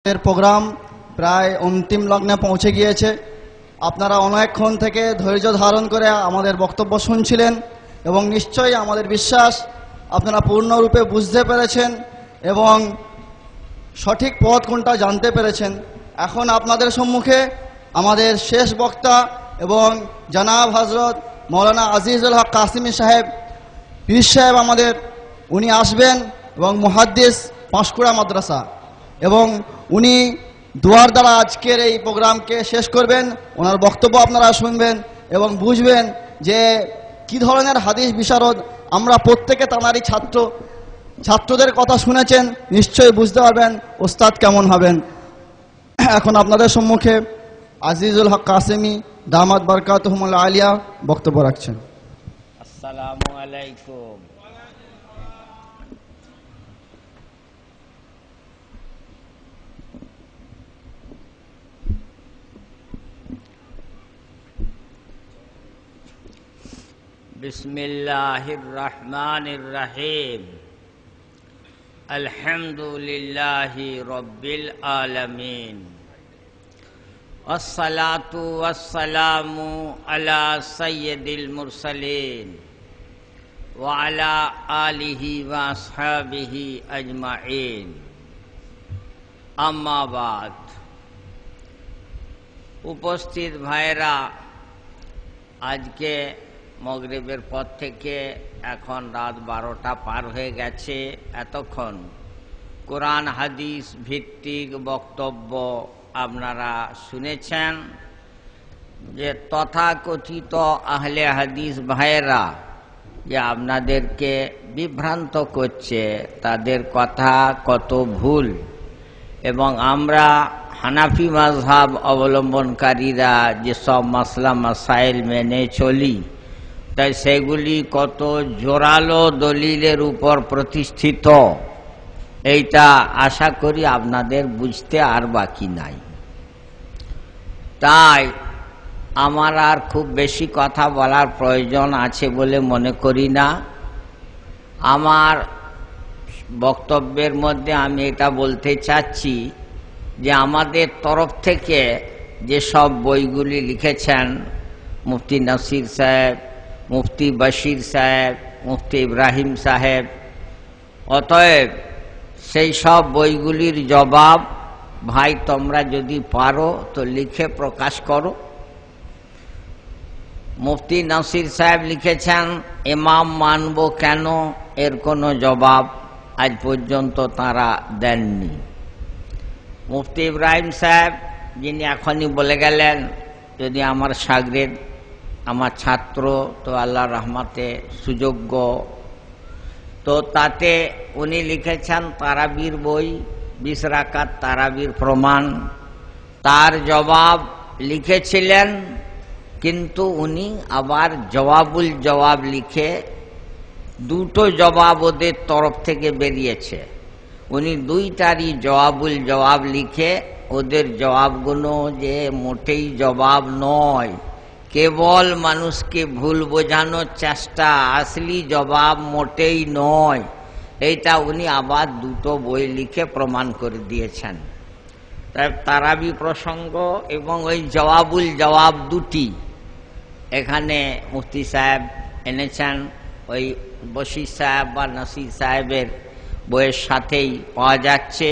Programme প্রায় অন্তিম লগ্নে পৌঁছে গিয়েছে। আপনারা অনেকক্ষণ থেকে ধৈর্য ধারণ করে আমাদের বক্তব্য শুনছিলেন এবং নিশ্চয়ই আমাদের বিশ্বাস আপনারা পূর্ণরূপে বুঝতে পেরেছেন এবং সঠিক পথ কোনটা জানতে পেরেছেন। এখন আপনাদের সম্মুখে আমাদের শেষ বক্তা এবং জনাব হযরত মৌলানা আজিজুল হক কাসিমি সাহেব পীর সাহেব উনি আসবেন এবং মুহাদ্দিস পাঁশকুড়া মাদ্রাসা, এবং উনি দোয়ার দ্বারা আজকের এই প্রোগ্রামকে শেষ করবেন। ওনার বক্তব্য আপনারা শুনবেন এবং বুঝবেন যে কি ধরনের হাদিস বিশারদ আমরা প্রত্যেকে তাঁরই ছাত্রদের কথা শুনেছেন, নিশ্চয়ই বুঝতে পারবেন ওস্তাদ কেমন হবেন। এখন আপনাদের সম্মুখে আজিজুল হক কাসেমি দামাত বারকাতুহুমুল আলিয়া বক্তব্য রাখছেন। আসসালামু আলাইকুম। বিসমিল্লাহির রহমানির রহিম। আলহামদুলিল্লাহি রাব্বিল আলামিন। والصلاة والسلام على سيد المرسلين وعلى آله وأصحابه أجمعين أما بعد। উপস্থিত ভাইরা, আজকে মাগরিবের পর থেকে এখন রাত 12টা পার হয়ে গেছে। এতক্ষণ কোরআন হাদিস ভিত্তিক বক্তব্য আপনারা শুনেছেন যে তথাকথিত আহলে হাদিস ভাইয়েরা যে আপনাদেরকে বিভ্রান্ত করছে, তাদের কথা কত ভুল, এবং আমরা হানাফি মাযহাব অবলম্বনকারীরা যে সব মাসলা মাসাইল মেনে চলি, তাই সেগুলি কত জোরালো দলিলের উপর প্রতিষ্ঠিত, এইটা আশা করি আপনাদের বুঝতে আর বাকি নাই। তাই আমার আর খুব বেশি কথা বলার প্রয়োজন আছে বলে মনে করি না। আমার বক্তব্যের মধ্যে আমি এটা বলতে চাচ্ছি যে আমাদের তরফ থেকে যে সব বইগুলি লিখেছেন মুফতি নাসির সাহেব, মুফতি বশির সাহেব, মুফতি ইব্রাহিম সাহেব, অতএব সেই সব বইগুলির জবাব ভাই তোমরা যদি পারো তো লিখে প্রকাশ করো। মুফতি নাসির সাহেব লিখেছেন ইমাম মানব কেন, এর কোনো জবাব আজ পর্যন্ত তারা দেননি। মুফতি ইব্রাহিম সাহেব, যিনি এখনই বলে গেলেন, যদি আমার শাগরেদ, আমার ছাত্র, তো আল্লাহর রহমতে সুযোগ্য, তো তাতে উনি লিখেছেন তারাবির বই, 20 রাকাত তারাবির প্রমাণ, তার জবাব লিখেছিলেন, কিন্তু উনি আবার জবাবুল জবাব লিখে দুটো জবাব ওদের তরফ থেকে বেরিয়েছে। উনি দুইটারই জবাবুল জবাব লিখে ওদের জবাবগুলো যে মোটেই জবাব নয়, কেবল মানুষকে ভুল বোঝানোর চেষ্টা, আসলি জবাব মোটেই নয়, এইটা উনি আবার দুটো বই লিখে প্রমাণ করে দিয়েছেন। তাই তারাবি প্রসঙ্গ এবং ওই জবাবুল জবাব দুটি এখানে মুফতি সাহেব এনেছেন, ওই বশির সাহেব বা নাসির সাহেবের বইয়ের সাথেই পাওয়া যাচ্ছে।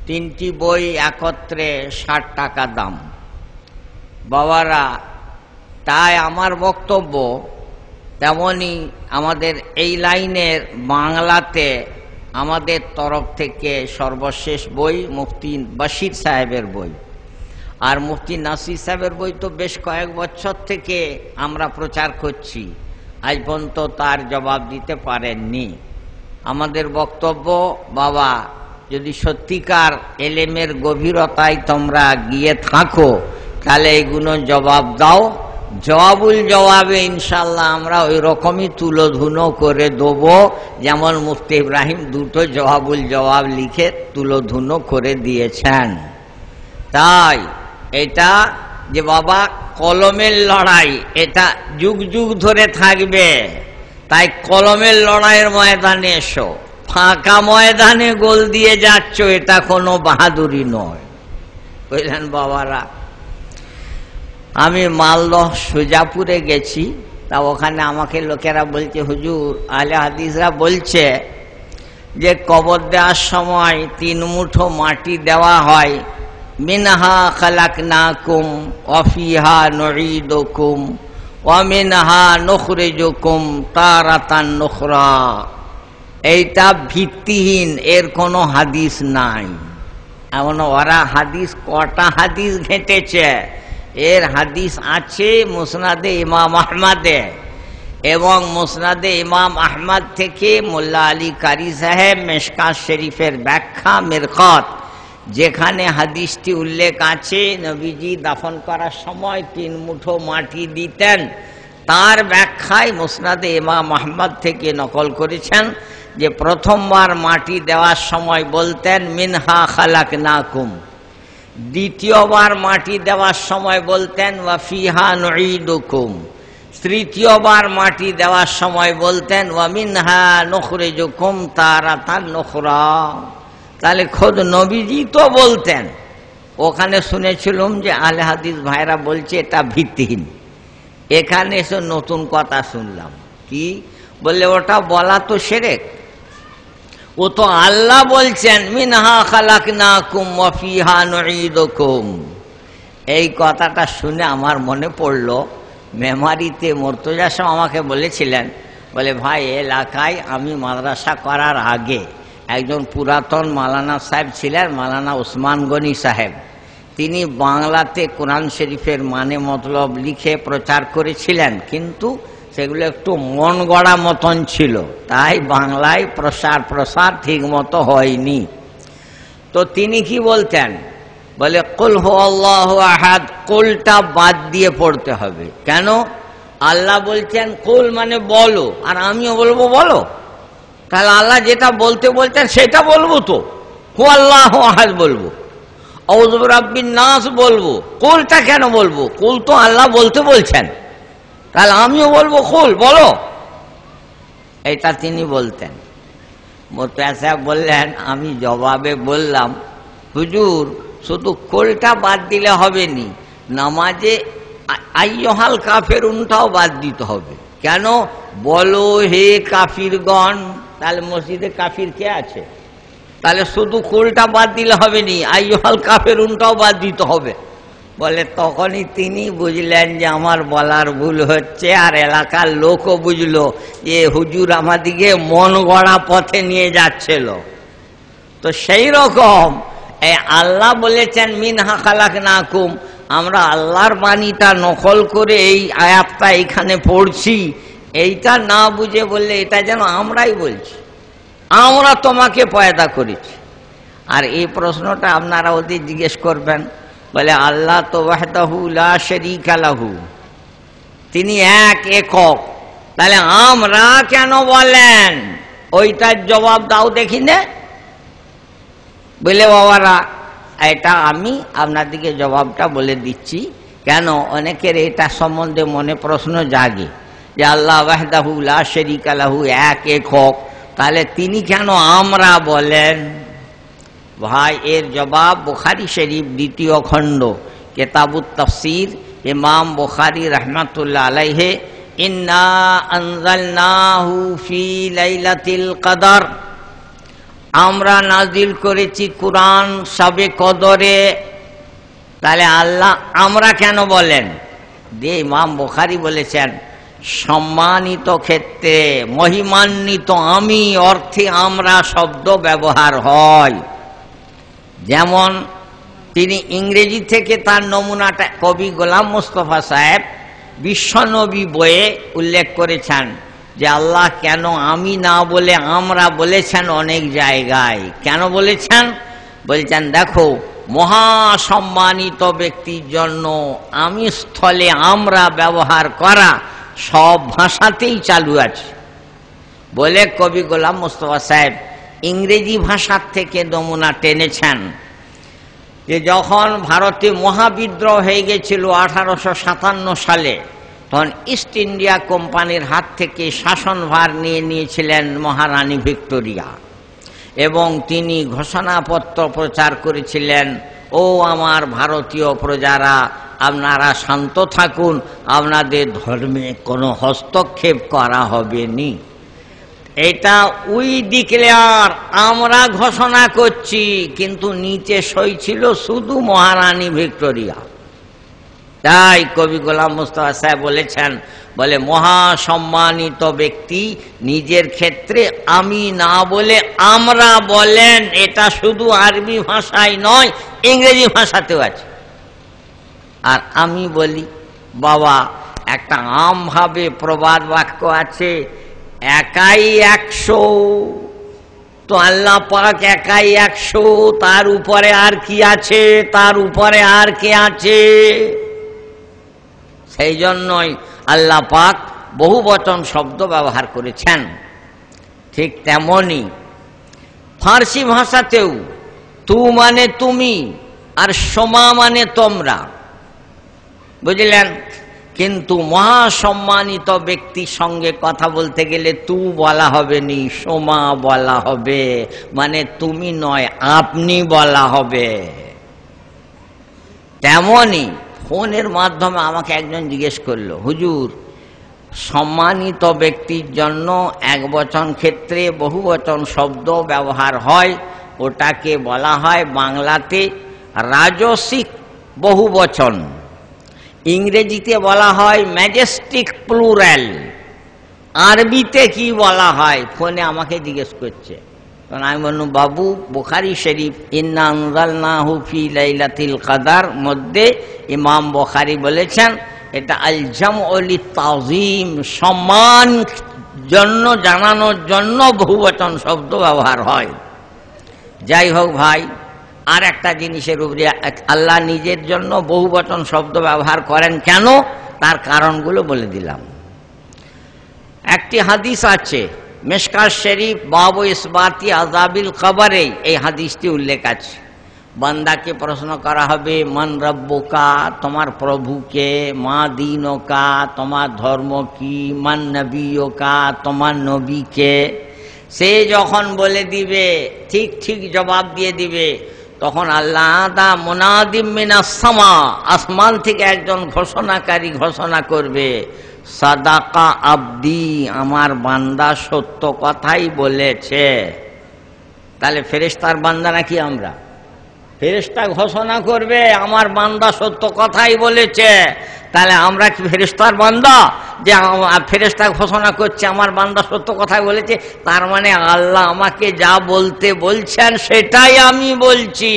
3টি বই একত্রে 60 টাকা দাম। বাবারা, তাই আমার বক্তব্য তেমনি আমাদের এই লাইনের বাংলাতে আমাদের তরফ থেকে সর্বশেষ বই মুফতি বশির সাহেবের বই, আর মুফতি নাসির সাহেবের বই তো বেশ কয়েক বছর থেকে আমরা প্রচার করছি, আজ পর্যন্ত তার জবাব দিতে পারেননি। আমাদের বক্তব্য, বাবা যদি সত্যিকার এলেমের গভীরতায় তোমরা গিয়ে থাকো তাহলে এইগুলো জবাব দাও। জবাবুল জবাবে ইনশাল্লাহ আমরা ওই রকমই তুলোধুনো করে দেবো, যেমন মুফতি ইব্রাহিম দুটো জবাবুল জবাব লিখে তুলোধুনো করে দিয়েছেন। তাই এটা যে বাবা কলমের লড়াই, এটা যুগ যুগ ধরে থাকবে, তাই কলমের লড়াইয়ের ময়দানে এসো। ফাঁকা ময়দানে গোল দিয়ে যাচ্ছ, এটা কোনো বাহাদুরি নয়। বুঝলেন বাবারা, আমি মালদহ সুজাপুরে গেছি, তা ওখানে আমাকে লোকেরা বলছে, হুজুর আহলে হাদিসরা বলছে যে কবর দেওয়ার সময় 3 মুঠো মাটি দেওয়া হয়, মিনহা খালাকনাকুম ওয়া ফিহা নুঈদুকুম ওয়া মিনহা নুখরিজুকুম তারাতান নুখরা। এইটা ভিত্তিহীন, এর কোনো হাদিস নাই। এমন ওরা হাদিস কটা হাদিস ঘেঁটেছে, এর হাদিস আছে মুসনাদে ইমাম আহমদে, এবং মুসনাদে ইমাম আহমদ থেকে মোল্লা আলী কারি সাহেব মেশকাত শরীফের ব্যাখ্যা মিরকাত, যেখানে হাদিসটি উল্লেখ আছে নবীজি দাফন করার সময় 3 মুঠো মাটি দিতেন, তার ব্যাখ্যায় মুসনাদে ইমাম আহমদ থেকে নকল করেছেন যে প্রথমবার মাটি দেওয়ার সময় বলতেন মিনহা খালাকনাকুম, দ্বিতীয়বার মাটি দেওয়ার সময় বলতেন ওয়া ফিহা নুঈদুকুম, তৃতীয়বার মাটি দেওয়ার সময় বলতেন ওয়া মিনহা নুখরিজুকুম তারাতান নুখরা। তাহলে খোদ নবীজি তো বলতেন। ওখানে শুনেছিলাম যে আহলে হাদিস ভাইরা বলছে এটা ভিত্তিহীন। এখানে এসে নতুন কথা শুনলাম, কি বললে ওটা বলা তো শিরক। ও তো আল্লাহ বলছেন মিনহা খালাকনাকুম ওয়া ফিহা নুঈদুকুম। এই কথাটা শুনে আমার মনে পড়লো, মেমারিতে মুর্তজা সাহেব আমাকে বলেছিলেন, বলে ভাই এলাকায় আমি মাদ্রাসা করার আগে একজন পুরাতন মাওলানা সাহেব ছিলেন, মাওলানা ওসমান গনি সাহেব। তিনি বাংলাতে কোরআন শরীফের মানে মতলব লিখে প্রচার করেছিলেন, কিন্তু সেগুলো একটু মন গড়া মতন ছিল, তাই বাংলায় প্রসার ঠিক মতো হয়নি। তো তিনি কি বলতেন, বলে কুল হু আল্লাহু আহাদ, কুলটা বাদ দিয়ে পড়তে হবে। কেন? আল্লাহ বলছেন কুল মানে বলো, আর আমিও বলবো বলো, তাহলে আল্লাহ যেটা বলতে বলতেন সেটা বলবো। তো হু আল্লাহু আহাদ বলবো, আউযু বিরাব্বিন নাস বলবো, কুলটা কেন বলবো? কুল তো আল্লাহ বলতে বলছেন, তাহলে আমিও বলবো কুল বলো, এটা তিনি বলতেন। মুর্তজা সাহেব বললেন, আমি জবাবে বললাম, হুজুর শুধু কোলটা বাদ দিলে হবে নি, নামাজে আইয়ুহাল কাফিরুনটাও বাদ দিতে হবে। কেন? বলো হে কাফিরগণ, তাহলে মসজিদে কাফির কে আছে? তাহলে শুধু কোলটা বাদ দিলে হবে নি, আইয়ুহাল কাফিরুনটাও বাদ দিতে হবে। বলে তখনই তিনি বুঝলেন যে আমার বলার ভুল হচ্ছে, আর এলাকার লোকও বুঝলো যে হুজুর আমাদিকে মন গড়া পথে নিয়ে যাচ্ছিল। তো সেই রকম আল্লাহ বলেছেন মিনহা খালাকনাকুম, আমরা আল্লাহর বাণীটা নকল করে এই আয়াতটা এখানে পড়ছি, এইটা না বুঝে বললে এটা যেন আমরাই বলছি, আমরা তোমাকে পয়দা করেছি। আর এই প্রশ্নটা আপনারা ওদের জিজ্ঞেস করবেন, বলে আল্লাহ তো ওয়াহদাহু লা শারীকা লাহু, তিনি এক একক, তাহলে আমরা কেন বলেন? ওইটার জবাব দাও দেখি না। বলে বাবারা, এটা আমি আপনাদেরকে জবাবটা বলে দিচ্ছি। কেন? অনেকের এটা সম্বন্ধে মনে প্রশ্ন জাগে যে আল্লাহ ওয়াহদাহু লা শারীকা লাহু, এক একক, তাহলে তিনি কেন আমরা বলেন? ভাই এর জবাব বুখারী শরীফ 2য় খণ্ড কিতাবুত তাফসীর, ইমাম বুখারী রাহমাতুল্লাহ আলাইহি, ইন্না আনজালনাহু ফি লাইলাতিল কদর, আমরা নাজিল করেছি কুরআন শবে কদরে। তাহলে আল্লাহ আমরা কেন বলেন? যে ইমাম বুখারী বলেছেন সম্মানিত ক্ষেত্রে মহিমান্বিত আমি অর্থে আমরা শব্দ ব্যবহার হয়। যেমন তিনি ইংরেজি থেকে তার নমুনাটা কবি গোলাম মুস্তফা সাহেব বিশ্বনবী বইয়ে উল্লেখ করেছেন যে আল্লাহ কেন আমি না বলে আমরা বলেছেন অনেক জায়গায়। কেন বলেছেন? বলছেন দেখো, মহাসম্মানিত ব্যক্তির জন্য আমি স্থলে আমরা ব্যবহার করা সব ভাষাতেই চালু আছে বলে কবি গোলাম মুস্তফা সাহেব ইংরেজি ভাষার থেকে নমুনা টেনেছেন। যে যখন ভারতে মহাবিদ্রোহ হয়ে গেছিল 1857 সালে, তখন ইস্ট ইন্ডিয়া কোম্পানির হাত থেকে শাসনভার নিয়ে নিয়েছিলেন মহারানী ভিক্টোরিয়া। এবং তিনি ঘোষণাপত্র প্রচার করেছিলেন, ও আমার ভারতীয় প্রজারা, আপনারা শান্ত থাকুন, আপনাদের ধর্মে কোনো হস্তক্ষেপ করা হবে নি। এটা উই ডিক্লেয়ার, আমরা ঘোষণা করছি, কিন্তু নিচে সই ছিল শুধু মহারানী ভিক্টোরিয়া। তাই কবি গোলাম মুস্তাফা সাহেব বলেছেন, বলে মহাসম্মানিত ব্যক্তি নিজের ক্ষেত্রে আমি না বলে আমরা বলেন। এটা শুধু আরবি ভাষায় নয়, ইংরেজি ভাষাতেও আছে। আর আমি বলি, বাবা একটা আমভাবে প্রবাদ বাক্য আছে, একাই 100, তো আল্লাহ পাক একাই 100, তার উপরে আর কি আছে, তার উপরে আর কে আছে? সেই জন্যই আল্লাহ পাক বহুবচন শব্দ ব্যবহার করেছেন। ঠিক তেমনি ফার্সি ভাষাতেও তু মানে তুমি আর সোমা মানে তোমরা, বুঝলেন? কিন্তু মহাসম্মানিত ব্যক্তির সঙ্গে কথা বলতে গেলে তু বলা হবে নি, সোমা বলা হবে, মানে তুমি নয় আপনি বলা হবে। তেমনি ফোনের মাধ্যমে আমাকে একজন জিজ্ঞেস করলো, হুজুর সম্মানিত ব্যক্তির জন্য একবচন ক্ষেত্রে বহুবচন শব্দ ব্যবহার হয়, ওটাকে বলা হয় বাংলাতে রাজসিক বহুবচন, ইংরেজিতে বলা হয় ম্যাজেস্টিক প্লুরাল, আরবিতে কি বলা হয়? ফোনে আমাকে জিজ্ঞেস করছে। তখন আমি বললাম, বাবু বুখারী শরীফ ইন্না আনজালনাহু ফি লাইলাতিল কদর মধ্যে ইমাম বুখারী বলেছেন এটা আল জামউ লিতাযীম, সম্মান জন্য জানানোর জন্য বহুবচন শব্দ ব্যবহার হয়। যাই হোক ভাই, আর একটা জিনিসের উপরে আল্লাহ নিজের জন্য বহুবচন শব্দ ব্যবহার করেন কেন, তার কারণগুলো বলে দিলাম। একটি হাদিস আছে মিশকাত শরীফ বাবু ইসবাতি আযাবিল কবরে, এই হাদিসটি উল্লেখ আছে। বান্দাকে প্রশ্ন করা হবে, মান রব্বুকা, তোমার প্রভুকে, মা দীনুকা, তোমার ধর্ম কি, মান নবিয়ুকা, তোমার নবীকে। সে যখন বলে দিবে, ঠিক ঠিক জবাব দিয়ে দিবে, তখন আল্লাহ দা মুনাদিম মিনাস সামা, আসমান থেকে একজন ঘোষণাকারী ঘোষণা করবে, সাদাকা আবদি, আমার বান্দা সত্য কথাই বলেছে। তাহলে ফেরেশতার বান্দা নাকি আমরা? ফেরেশতা ঘোষণা করবে আমার বান্দা সত্য কথাই বলেছে, তাহলে আমরা কি ফেরেশতার বান্দা? যে ফেরেশতা ঘোষণা করছে আমার বান্দা সত্য কথাই বলেছে, তার মানে আল্লাহ আমাকে যা বলতে বলছেন সেটাই আমি বলছি।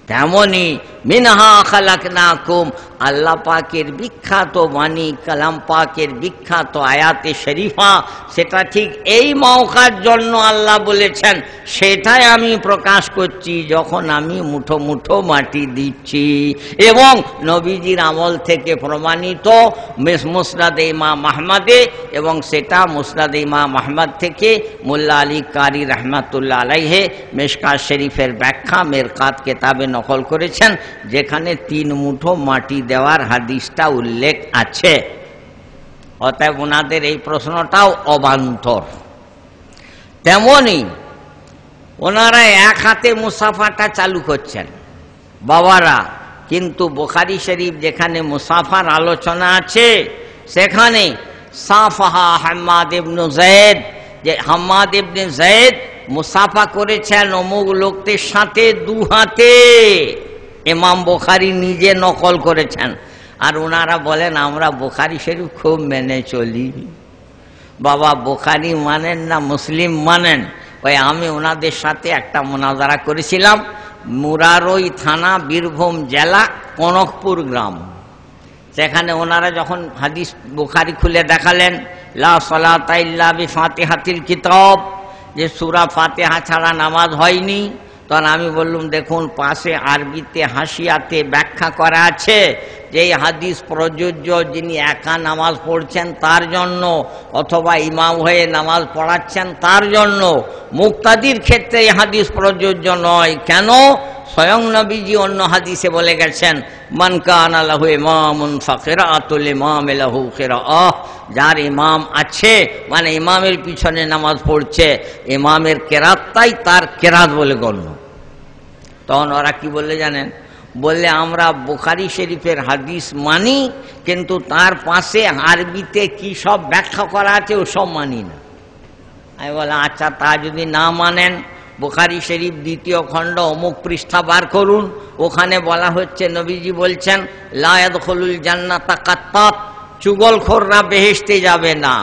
তেমনি মিনহা খালাকনাকুম, আল্লাহ পাকের বিখ্যাত বাণী, কালাম পাকের বিখ্যাত আয়াতে শরীফা, সেটা ঠিক এই মওকার জন্য আল্লাহ বলেছেন, সেটাই আমি প্রকাশ করছি যখন আমি মুঠো মুঠো মাটি দিচ্ছি। এবং নবীজির আমল থেকে প্রমাণিত মুসনাদে ইমাম আহমদে, এবং সেটা মুসনাদে ইমাম আহমদ থেকে মোল্লা আলী কারি রহমাতুল্লাহ আলাইহে মিশকাত শরীফের ব্যাখ্যা মেরকাত কেতাবে নকল করেছেন, যেখানে 3 মুঠো মাটি দেওয়ার হাদিসটা উল্লেখ আছে। অতএব ওনাদের এই প্রশ্নটাও অবান্তর। তেমনি ওনারা এক হাতে মুসাফাটা চালু করছেন বাবারা, কিন্তু বুখারী শরীফ যেখানে মুসাফার আলোচনা আছে সেখানে সাফাহা হাম্মাদ ইবনে যায়েদ, যে হাম্মাদ ইবনে যায়েদ মুসাফা করেছেন অমুক লোকদের সাথে 2 হাতে, ইমাম বুখারী নিজে নকল করেছেন। আর ওনারা বলেন আমরা বুখারী শরীফ খুব মেনে চলি। বাবা বুখারী মানেন না মুসলিম মানেন? ওই আমি ওনাদের সাথে একটা মুনাজারা করেছিলাম, মুরারই থানা, বীরভূম জেলা, কনকপুর গ্রাম। সেখানে ওনারা যখন হাদিস বুখারী খুলে দেখালেন, লা সালাতা ইল্লা বিফাতিহাতিল কিতাব, যে সূরা ফাতিহা ছাড়া নামাজ হয়নি, তখন আমি বললাম দেখুন পাশে আরবিতে হাসিয়াতে ব্যাখ্যা করা আছে যে এই হাদিস প্রযোজ্য যিনি একা নামাজ পড়ছেন তার জন্য, অথবা ইমাম হয়ে নামাজ পড়াচ্ছেন তার জন্য। মুক্তাদির ক্ষেত্রে এই হাদিস প্রযোজ্য নয়। কেন? স্বয়ং নবীজি অন্য হাদিসে বলে গেছেন, মান কানা লাহু ইমামুন ফাকিরাতুল ইমাম লাহু কিরাআহ, যার ইমাম আছে মানে ইমামের পিছনে নামাজ পড়ছে, ইমামের কেরাতটাই তার কেরাত বলে গণ্য। তখন ওরা কি বললে জানেন? বললে আমরা বুখারী শরীফের হাদিস মানি, কিন্তু তার পাশে আরবিতে কি সব ব্যাখ্যা করা আছে ওসব মানি না। আমি বললাম আচ্ছা, তা যদি না মানেন বুখারী শরীফ 2য় খণ্ড অমুক পৃষ্ঠা বার করুন, ওখানে বলা হচ্ছে নবীজি বলছেন লা ইয়াদখুলুল জান্নাতা কাত্তাত, চুগলখোররা বেহেশতে যাবে না।